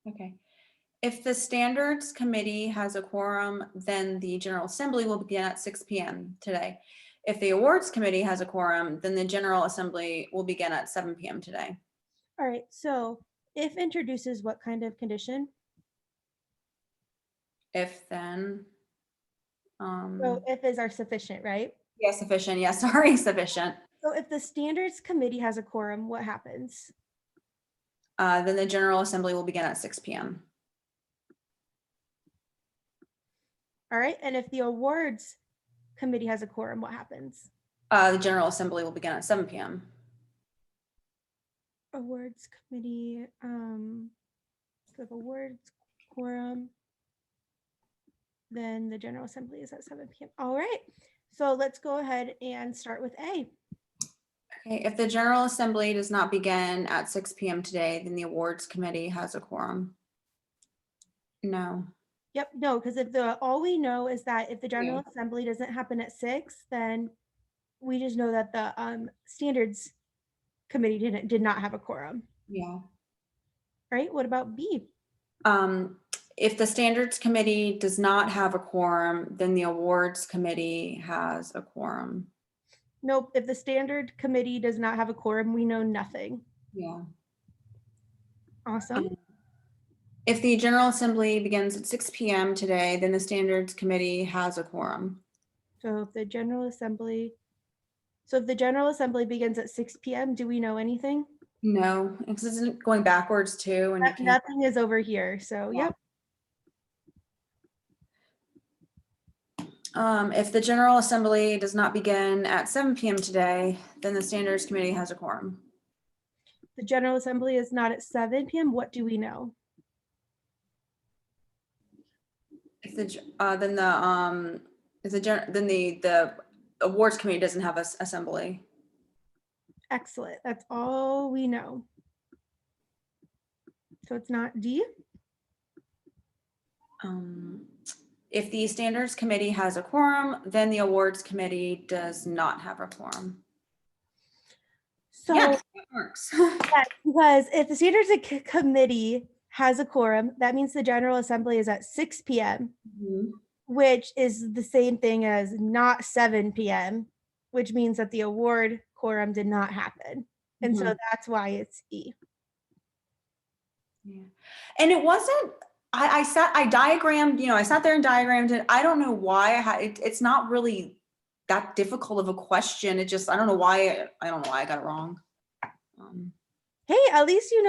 Okay. If the standards committee has a quorum, then the General Assembly will begin at 6 p.m. today. If the awards committee has a quorum, then the General Assembly will begin at 7 p.m. today. All right, so if introduces what kind of condition? If then, So if is our sufficient, right? yeah, sufficient. Yeah, sorry, sufficient. So if the standards committee has a quorum, what happens? Then the General Assembly will begin at 6 p.m. All right, and if the awards committee has a quorum, what happens? The General Assembly will begin at 7 p.m. Awards committee, so if awards quorum, then the General Assembly is at 7 p.m. All right, so let's go ahead and start with A. Okay, if the General Assembly does not begin at 6 p.m. today, then the awards committee has a quorum. No. Yep, no, because if all we know is that if the General Yeah. Assembly doesn't happen at 6, then we just know that the standards committee did not have a quorum. Yeah. Right? What about B? If the standards committee does not have a quorum, then the awards committee has a quorum. Nope. If the standard committee does not have a quorum, we know nothing. Yeah. Awesome. If the General Assembly begins at 6 p.m. today, then the standards committee has a quorum. So if the General Assembly begins at 6 p.m., do we know anything? No, because it's going backwards too, and you can't. Nothing is over here. So Yeah. yep. If the General Assembly does not begin at 7 p.m. today, then the Standards Committee has a quorum. The General Assembly is not at 7 p.m. What do we know? If the then the awards committee doesn't have an assembly. Excellent. That's all we know. So it's not D. If the standards committee has a quorum, then the awards committee does not have a quorum. So yes, it works. yes, because if the standards committee has a quorum, that means the General Assembly is at 6 p.m., which is the same thing as not 7 p.m., which means that the award quorum did not happen. And so that's why it's E. Yeah. And it wasn't, I diagrammed, I sat there and diagrammed it. I don't know why it's not really that difficult of a question. It just, I don't know why I got it wrong. Hey, at least you know